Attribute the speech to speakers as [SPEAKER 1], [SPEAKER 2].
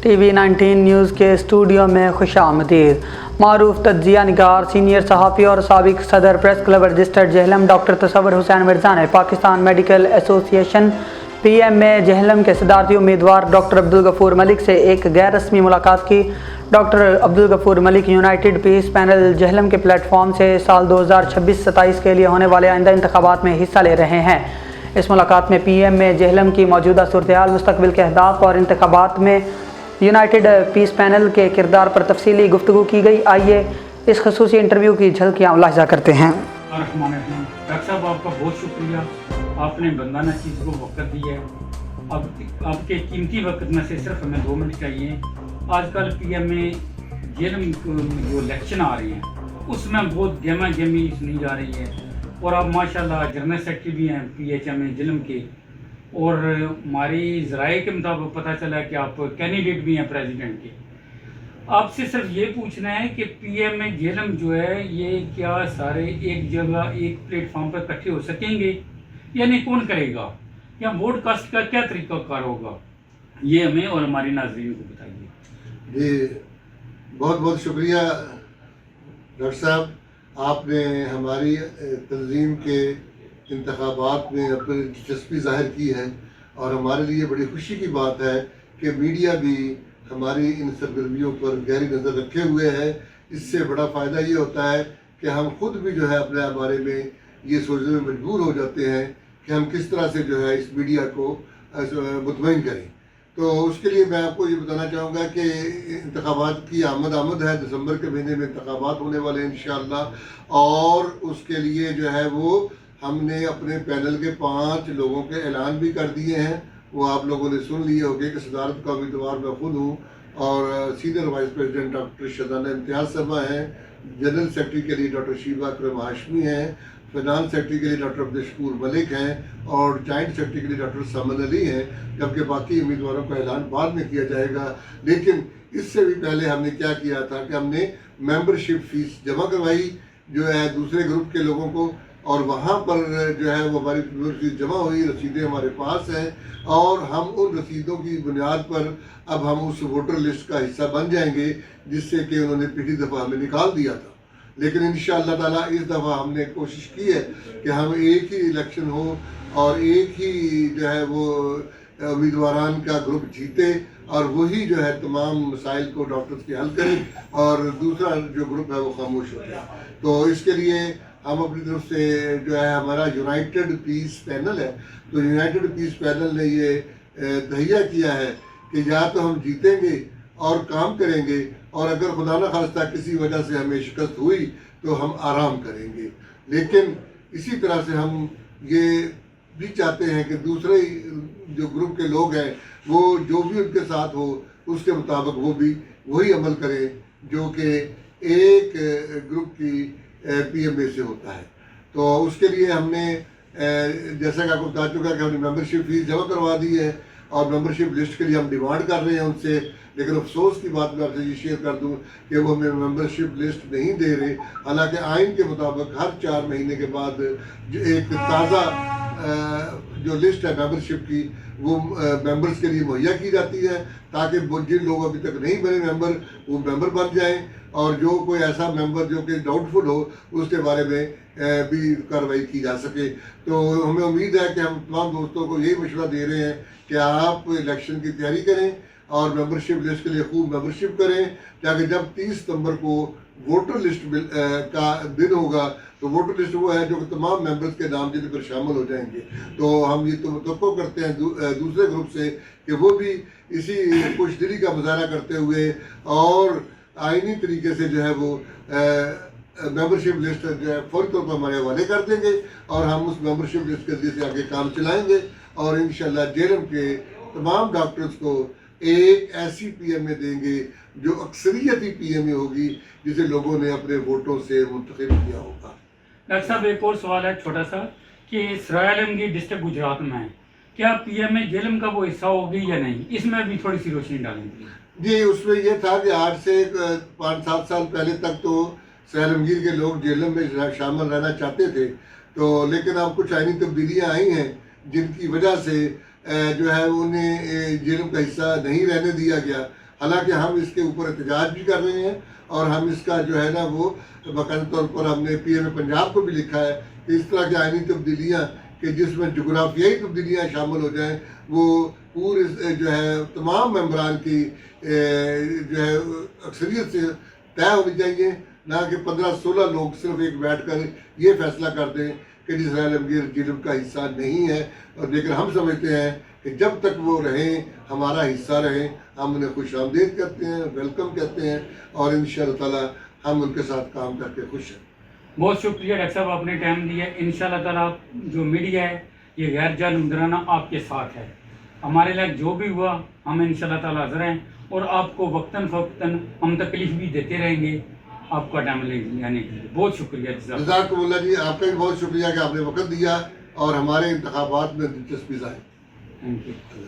[SPEAKER 1] T V 19 news کے studio میں خوش آمدید۔ معروف تجزیہ نگار، سینئر صحافی اور سابق صدر press club registered Jhelum doctor تصور حسین مرزا نے پاکستان میڈیکل ایسوسی ایشن پی ایم اے جہلم کے صدارتی امیدوار ڈاکٹر عبدالغفور ملک سے ایک غیر رسمی ملاقات کی۔ ڈاکٹر عبدالغفور ملک یونائیٹڈ پیس پینل جہلم کے پلیٹ فارم سے سال 2026-27 کے لیے ہونے والے آئندہ انتخابات میں حصہ لے رہے ہیں۔ اس ملاقات میں پی ایم اے جہلم کی موجودہ صورتحال، مستقبل کے اہداف اور انتخابات میں یونائیٹڈ پیس پینل کے کردار پر تفصیلی گفتگو کی گئی۔ آئیے اس خصوصی انٹرویو کی جھلکیاں ملاحظہ کرتے ہیں۔
[SPEAKER 2] ڈاکٹر صاحب، آپ کا بہت شکریہ، آپ نے بندانہ چیز کو وقت دیا ہے۔ اب آپ کے قیمتی وقت میں سے صرف ہمیں 2 منٹ چاہیے۔ آج کل پی ایم اے جہلم جو الیکشن آ رہی ہیں اس میں بہت گہما گہمی سنی جا رہی ہے، اور آپ ماشاءاللہ جنرل سیکرٹری بھی ہیں پی ایچ ایم اے جہلم کے، اور ہماری ذرائع کے مطابق پتہ چلا کہ آپ کینڈیڈیٹ بھی ہیں پریزیڈنٹ کے۔ آپ سے صرف یہ پوچھنا ہے کہ پی ایم اے جہلم جو ہے یہ کیا سارے ایک جگہ ایک پلیٹ فارم پر اکٹھے ہو سکیں گے، یعنی کون کرے گا، یا ووٹ کاسٹ کا کیا طریقہ کار ہوگا، یہ ہمیں اور ہماری ناظرین کو بتائیے۔
[SPEAKER 3] جی بہت بہت شکریہ ڈاکٹر صاحب، آپ نے ہماری تنظیم کے انتخابات میں اپنی دلچسپی ظاہر کی ہے، اور ہمارے لیے بڑی خوشی کی بات ہے کہ میڈیا بھی ہماری ان سرگرمیوں پر گہری نظر رکھے ہوئے ہے۔ اس سے بڑا فائدہ یہ ہوتا ہے کہ ہم خود بھی جو ہے اپنے بارے میں یہ سوچنے میں مجبور ہو جاتے ہیں کہ ہم کس طرح سے جو ہے اس میڈیا کو مطمئن کریں۔ تو اس کے لیے میں آپ کو یہ بتانا چاہوں گا کہ انتخابات کی آمد ہے، دسمبر کے مہینے میں انتخابات ہونے والے ہیں انشاءاللہ، اور اس کے لیے جو ہے وہ ہم نے اپنے پینل کے 5 لوگوں کے اعلان بھی کر دیے ہیں۔ وہ آپ لوگوں نے سن لیے ہوگے کہ صدارت کا امیدوار میں خود ہوں، اور سینئر وائس پریزیڈنٹ ڈاکٹر شدانہ امتیاز صاحبہ ہیں، جنرل سیکرٹری کے لیے ڈاکٹر شیبہ اکرم ہاشمی ہیں، فائنانس سیکرٹری کے لیے ڈاکٹر عبدالشکور ملک ہیں، اور جوائنٹ سیکرٹری کے لیے ڈاکٹر سمن علی ہیں، جبکہ باقی امیدواروں کا اعلان بعد میں کیا جائے گا۔ لیکن اس سے بھی پہلے ہم نے کیا کیا تھا کہ ہم نے ممبرشپ فیس جمع کروائی جو ہے دوسرے گروپ کے لوگوں کو، اور وہاں پر جو ہے وہ ہماری فیس جمع ہوئی، رسیدیں ہمارے پاس ہیں، اور ہم ان رسیدوں کی بنیاد پر اب ہم اس ووٹر لسٹ کا حصہ بن جائیں گے، جس سے کہ انہوں نے پچھلی دفعہ ہمیں نکال دیا تھا۔ لیکن انشاءاللہ تعالیٰ اس دفعہ ہم نے کوشش کی ہے کہ ہم ایک ہی الیکشن ہو اور ایک ہی جو ہے وہ امیدواران کا گروپ جیتے، اور وہی جو ہے تمام مسائل کو ڈاکٹرز کے حل کریں، اور دوسرا جو گروپ ہے وہ خاموش ہو جائے۔ تو اس کے لیے ہم اپنی طرف سے جو ہے ہمارا یونائیٹڈ پیس پینل ہے، تو یونائیٹڈ پیس پینل نے یہ تہیہ کیا ہے کہ یا تو ہم جیتیں گے اور کام کریں گے، اور اگر خدا نہ خواستہ کسی وجہ سے ہمیں شکست ہوئی تو ہم آرام کریں گے۔ لیکن اسی طرح سے ہم یہ بھی چاہتے ہیں کہ دوسرے جو گروپ کے لوگ ہیں وہ جو بھی ان کے ساتھ ہو اس کے مطابق وہ بھی وہی عمل کریں جو کہ ایک گروپ کی پی ایم اے سے ہوتا ہے۔ تو اس کے لیے ہم نے جیسا کہ آپ کو بتا چکا کہ ہم نے ممبرشپ فیس جمع کروا دی ہے، اور ممبرشپ لسٹ کے لیے ہم ڈیمانڈ کر رہے ہیں ان سے۔ لیکن افسوس کی بات میں آپ سے یہ شیئر کر دوں کہ وہ ہمیں ممبرشپ لسٹ نہیں دے رہے، حالانکہ آئین کے مطابق ہر 4 مہینے کے بعد جو ایک تازہ جو لسٹ ہے ممبرشپ کی وہ ممبرز کے لیے مہیا کی جاتی ہے، تاکہ جن لوگ ابھی تک نہیں بنے ممبر وہ ممبر بن جائیں، اور جو کوئی ایسا ممبر جو کہ ڈاؤٹ فل ہو اس کے بارے میں بھی کارروائی کی جا سکے۔ تو ہمیں امید ہے کہ ہم تمام دوستوں کو یہی مشورہ دے رہے ہیں کہ آپ الیکشن کی تیاری کریں اور ممبرشپ لسٹ کے لیے خوب ممبرشپ کریں، تاکہ جب 30 ستمبر کو ووٹر لسٹ کا دن ہوگا تو ووٹر لسٹ وہ ہے جو کہ تمام ممبرز کے نام جن پر شامل ہو جائیں گے۔ تو ہم یہ توقع کرتے ہیں دوسرے گروپ سے کہ وہ بھی اسی خوش دلی کا مظاہرہ کرتے ہوئے اور آئینی طریقے سے جو ہے وہ ممبرشپ لسٹ جو ہے فوری طور پر ہمارے حوالے کر دیں گے، اور ہم اس ممبرشپ لسٹ کے ذریعے سے آگے کام چلائیں گے، اور انشاءاللہ جہلم کے تمام ڈاکٹرز کو ایک ایسی پی ایم اے دیں گے جو اکثریتی پی ایم اے ہوگی جسے لوگوں نے اپنے ووٹوں سے منتخب کیا ہوگا۔
[SPEAKER 2] ڈاکٹر صاحب، ایک اور سوال ہے چھوٹا سا، کہ سرائے عالمگیر ڈسٹرکٹ گجرات میں ہے، کیا پی ایم اے جہلم کا وہ حصہ ہوگی یا نہیں؟ اس میں بھی تھوڑی سی روشنی ڈالیں گے۔
[SPEAKER 3] جی، اس میں یہ تھا کہ آج سے 5-7 سال پہلے تک تو سرائے عالمگیر کے لوگ جہلم میں شامل رہنا چاہتے تھے، تو لیکن اب کچھ آئینی تبدیلیاں آئی ہیں جن کی وجہ سے جو ہے انہیں جہلم کا حصہ نہیں رہنے دیا گیا، حالانکہ ہم اس کے اوپر احتجاج بھی کر رہے ہیں اور ہم اس کا جو ہے نا وہ باقاعدہ طور پر ہم نے پی ایم پنجاب کو بھی لکھا ہے کہ اس طرح کی آئینی تبدیلیاں کہ جس میں جغرافیائی تبدیلیاں شامل ہو جائیں وہ پورے جو ہے تمام ممبران کی جو ہے اکثریت سے طے ہونی چاہیے، نہ کہ 15-16 لوگ صرف ایک بیٹھ کر یہ فیصلہ کر دیں کہ اسرائیل عالمگیر جنوب کا حصہ نہیں ہے، اور لیکن ہم سمجھتے ہیں کہ جب تک وہ رہیں ہمارا حصہ رہیں، ہم انہیں خوش آمدید کرتے ہیں، ویلکم کہتے ہیں، اور انشاءاللہ تعالی ہم ان کے ساتھ کام کر کے خوش ہیں۔
[SPEAKER 2] بہت شکریہ ڈاکٹر صاحب، آپ نے ٹائم دیا ہے۔ انشاءاللہ تعالیٰ جو میڈیا ہے یہ غیر جانبدارانہ آپ کے ساتھ ہے، ہمارے لائق جو بھی ہوا ہم انشاءاللہ تعالیٰ حاضر ہیں، اور آپ کو وقتاً فوقتاً ہم تکلیف بھی دیتے رہیں گے آپ کا ٹائم لینے کے لیے۔ بہت شکریہ
[SPEAKER 3] جزاکم اللہ جی، آپ کا بھی بہت شکریہ کہ آپ نے وقت دیا اور ہمارے انتخابات میں دلچسپی ظاہر کی۔
[SPEAKER 2] Thank you.